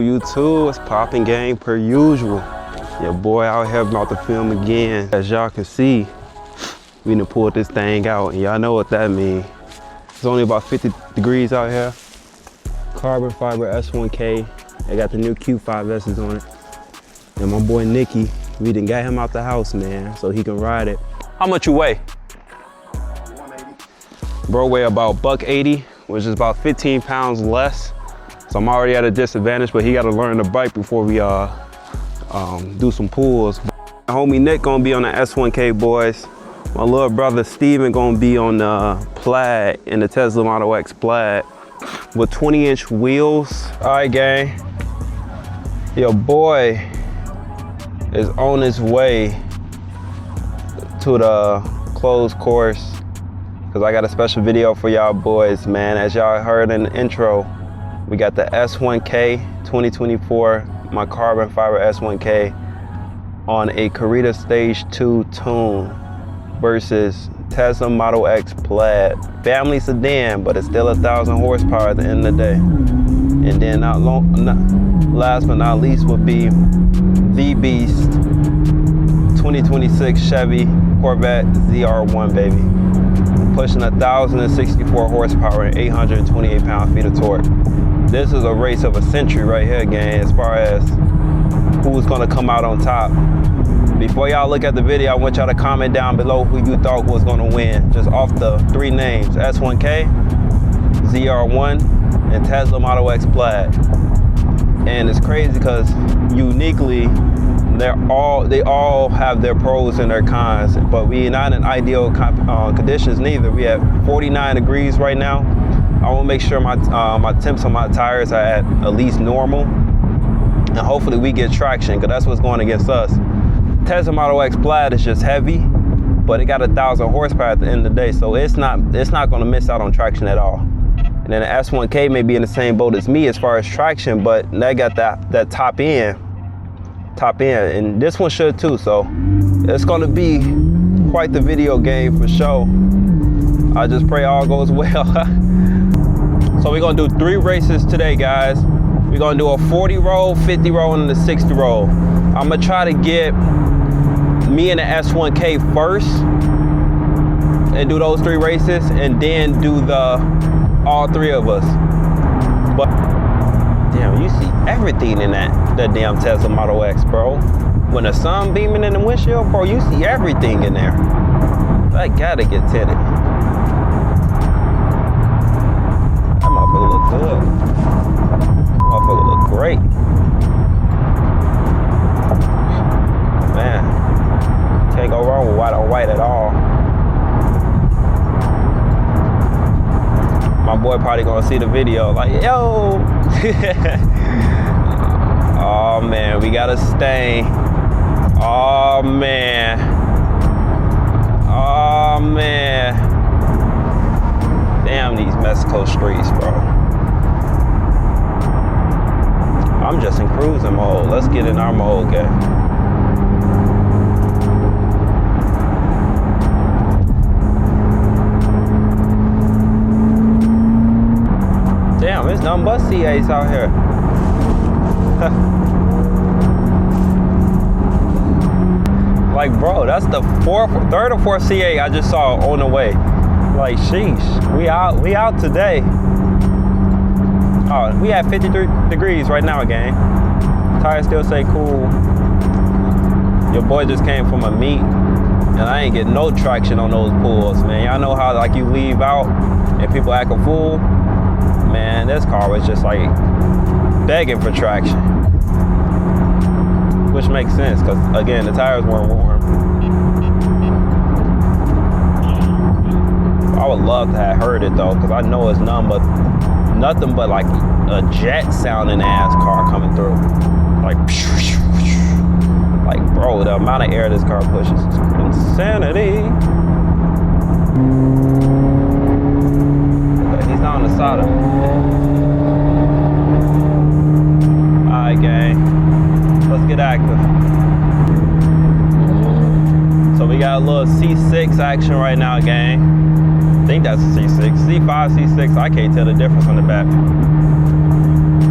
You too, it's popping gang per usual. Your boy out here about to film again. As y'all can see, we done pulled this thing out, and y'all know what that means. It's only about 50 degrees out here. Carbon fiber S1K. They got the new Q5S's on it. And my boy Nicky, we done got him out the house, man, so he can ride it. How much you weigh? 180. Bro weigh about $180, which is about 15 pounds less. So I'm already at a disadvantage, but he got to learn the bike before we do some pulls. My homie Nick gonna be on the S1K, boys. My little brother Steven gonna be on the Plaid, in the Tesla Model X Plaid with 20-inch wheels. All right, gang. Your boy is on his way to the closed course because I got a special video for y'all boys, man. As y'all heard in the intro, we got the S1K 2024, my carbon fiber S1K on a CARITA Stage 2 tune versus Tesla Model X Plaid. Family sedan, but it's still 1,000 horsepower at the end of the day. And then last but not least would be the beast, 2026 Chevy Corvette ZR1, baby. Pushing 1,064 horsepower and 828 pound-feet of torque. This is a race of a century right here, gang, as far as who's gonna come out on top. Before y'all look at the video, I want y'all to comment down below who you thought was gonna win, just off the three names: S1K, ZR1, and Tesla Model X Plaid. And it's crazy because uniquely, they all have their pros and their cons, but we're not in ideal conditions neither. We have 49 degrees right now. I want to make sure my temps on my tires are at least normal, and hopefully we get traction, because that's what's going against us. Tesla Model X Plaid is just heavy, but it got 1,000 horsepower at the end of the day, so it's not going to miss out on traction at all. And then the S1K may be in the same boat as me as far as traction, but they got that top end, and this one should too. So it's going to be quite the video game for sure. I just pray all goes well. So we're gonna do 3 races today, guys. We're gonna do a 40 roll, 50 roll, and a 60 roll. I'm gonna try to get me and the S1K first and do those 3 races, and then do all 3 of us. But damn, you see everything in that damn Tesla Model X, bro. When the sun beaming in the windshield, bro, you see everything in there. I gotta get tinted. Look good. Motherfucker look great. Man, can't go wrong with white on white at all. My boy probably gonna see the video like, yo. Oh man, we got a stain. Oh man. Oh man. Damn these Mexico streets, bro. I'm just in cruising mode. Let's get in our mode, okay? Damn, there's nothing but C8s out here. Like, bro, that's the third or fourth C8 I just saw on the way. Like, sheesh, we out today. Oh, we have 53 degrees right now, gang. Tires still say cool. Your boy just came from a meet, and I ain't getting no traction on those pulls, man. Y'all know how, like, you leave out and people act a fool? Man, this car was just, like, begging for traction. Which makes sense, because, again, the tires weren't warm. I would love to have heard it, though, because I know it's nothing but like a jet sounding ass car coming through. Like bro, the amount of air this car pushes is insanity. Okay, he's not on the side of me. little C6 action right now, gang. I think that's a C6. C5, C6, I can't tell the difference on the back.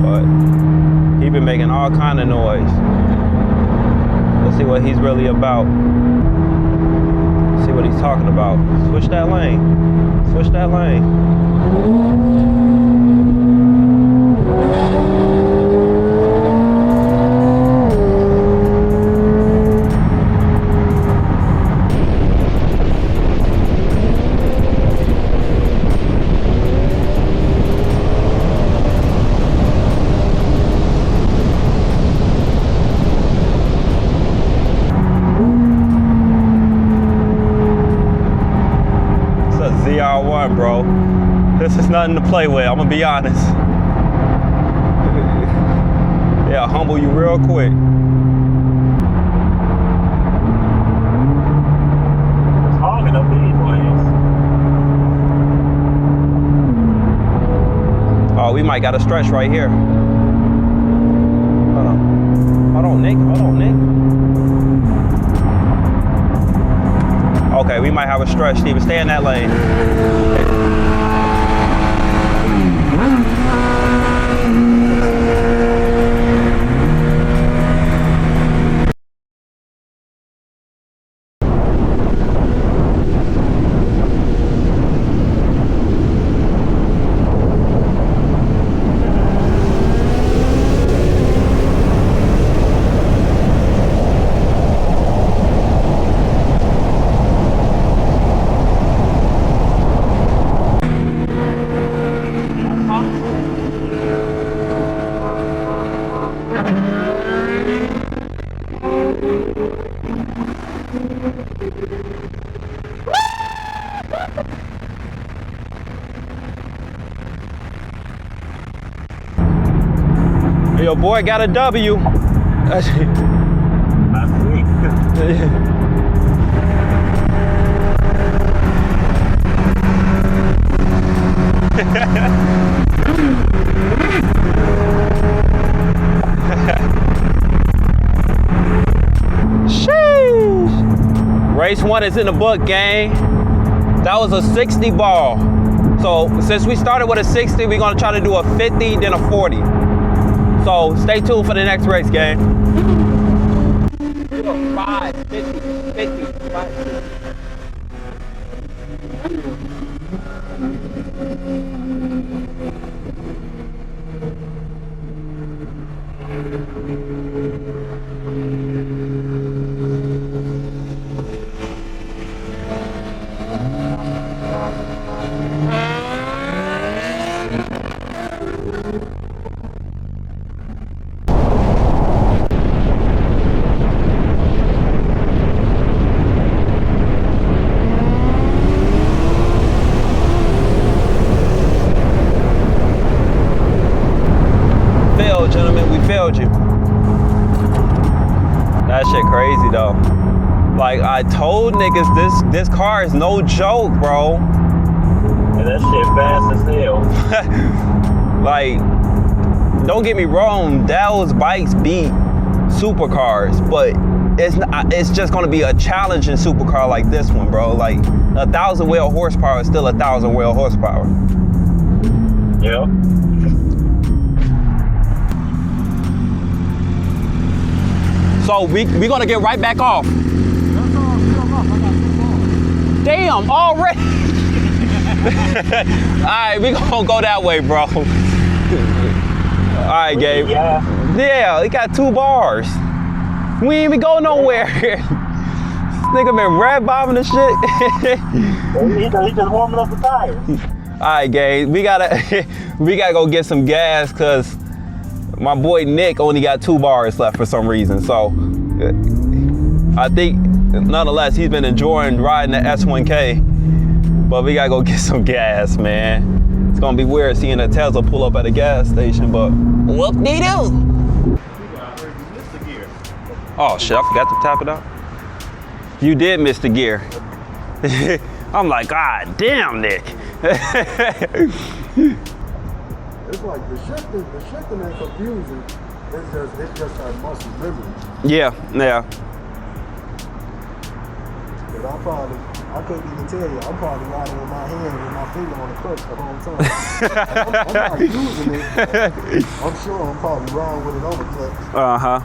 But he been making all kind of noise. Let's see what he's really about. See what he's talking about. Switch that lane. Switch that lane. ZR1, bro. This is nothing to play with, I'm gonna be honest. Yeah, humble you real quick. It's hogging up these lanes. Oh, we might got a stretch right here. Hold on. Hold on, Nick. Hold on, Nick. Okay, we might have a stretch, Steven. Stay in that lane. Your boy got a W. I see. Sheesh. Race 1 is in the book, gang. That was a 60 ball. So since we started with a 60, we're gonna try to do a 50, then a 40. So stay tuned for the next race, gang. 5, 50, 50, 5, 50. Gentlemen, we failed you. That shit crazy though. Like I told niggas, this car is no joke, bro. And that shit fast as hell. Like, don't get me wrong, those bikes beat supercars, but it's just gonna be a challenging supercar like this one, bro. Like 1,000 wheel horsepower is still 1,000 wheel horsepower. Yeah. So we gonna get right back off. Damn, already. All right, we gonna go that way, bro. All right, Gabe. Yeah, he got 2 bars. We ain't even go nowhere. This nigga been red bombing the shit. He just warming up the tires. All right, Gabe, we gotta go get some gas because my boy Nick only got 2 bars left for some reason. So I think nonetheless, he's been enjoying riding the S1K, but we gotta go get some gas, man. It's gonna be weird seeing a Tesla pull up at a gas station, but whoop-de-doo. Oh shit, I forgot to tap it out. You did miss the gear. I'm like, God damn, Nick. It's like the shifting ain't confusing. It's just our muscle memory. Yeah. If shit. I couldn't even tell you. I'm probably riding with my hand with my finger on the clutch the whole time. I'm not using it. I'm sure I'm probably riding with it on the clutch. Uh-huh.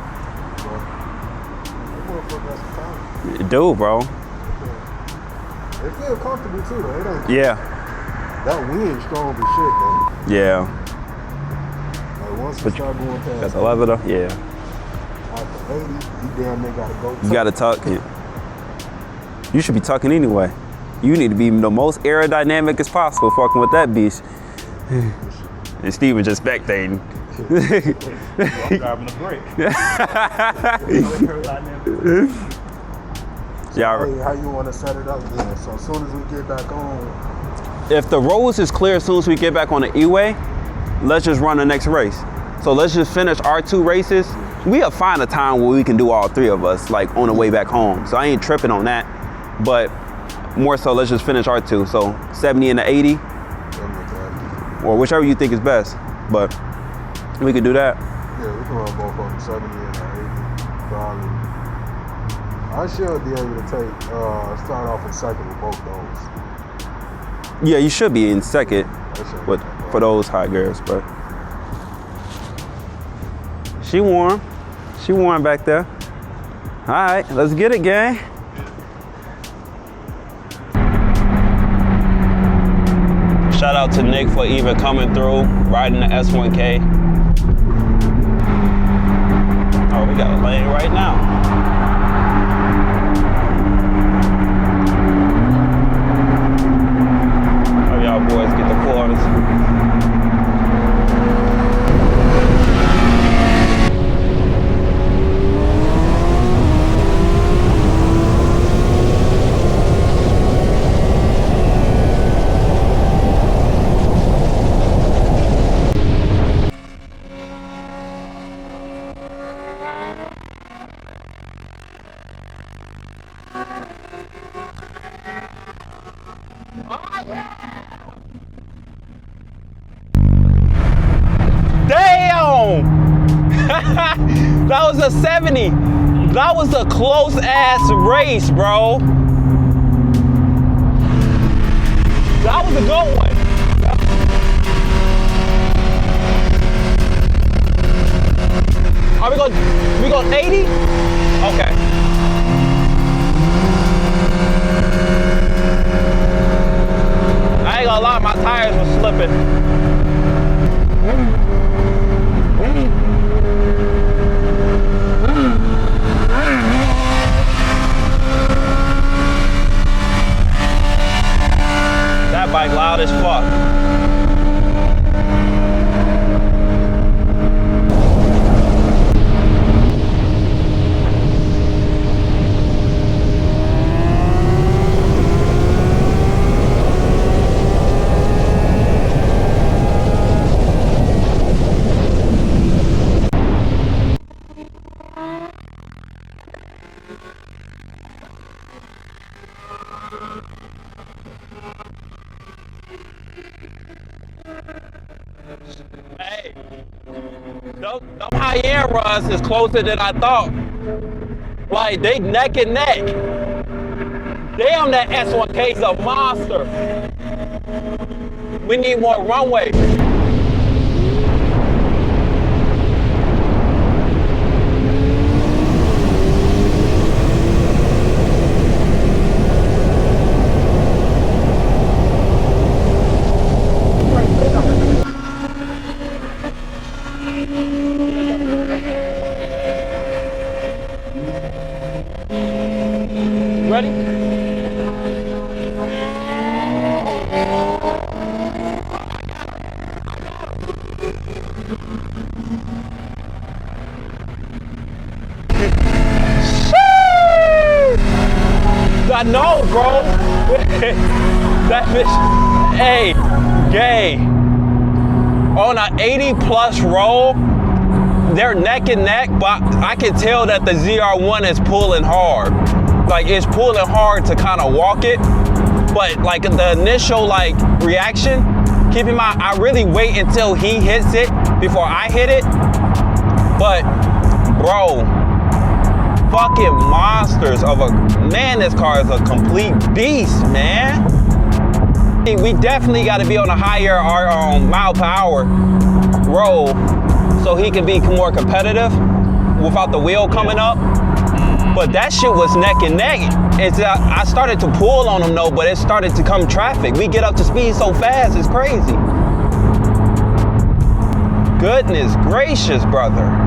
That motherfucker got some power. It do, bro. It feel comfortable too, though. It ain't. Yeah. That wind strong as shit, though. Yeah. Like once you start going past. That's a leather though. Yeah. After 80, you damn near gotta go. You gotta tuck it. You should be tucking anyway. You need to be the most aerodynamic as possible fucking with that beast. And Steven just spectating. I'm driving a brake. Yeah. Hey, how you want to set it up then? So as soon as we get back on. If the roads is clear as soon as we get back on the E-way, let's just run the next race. So let's just finish our 2 races. We'll find a time where we can do all 3 of us, like on the way back home. So I ain't tripping on that. But more so, let's just finish our 2. So 70 and the 80, or whichever you think is best. But we could do that. Yeah, we can run both of them, 70 and the 80, probably. I should be able to take, start off in second with both those. Yeah, you should be in second with, for those high gears, but she warm. She warm back there. All right, let's get it, gang. Shout out to Nick for even coming through, riding the S1K. Oh, we got a lane right now. Oh, y'all boys get the pause. That was a 70. That was a close ass race, bro. That was a good one. Are we going 80? Okay. I ain't gonna lie, my tires were slipping. That bike loud as fuck. Hey, them high-end runs is closer than I thought. Like, they neck and neck. Damn, that S1K's a monster. We need more runway. Ready? I know, bro. That bitch, hey, gay. On an 80 plus roll, they're neck and neck, but I can tell that the ZR1 is pulling hard. Like, it's pulling hard to kind of walk it, but like the initial like reaction, keep in mind, I really wait until he hits it before I hit it. But bro, fucking monsters of a, man, this car is a complete beast, man. We definitely got to be on a higher mile per hour road so he can be more competitive without the wheel coming up. But that shit was neck and neck. I started to pull on him though, but it started to come traffic. We get up to speed so fast, it's crazy. Goodness gracious, brother.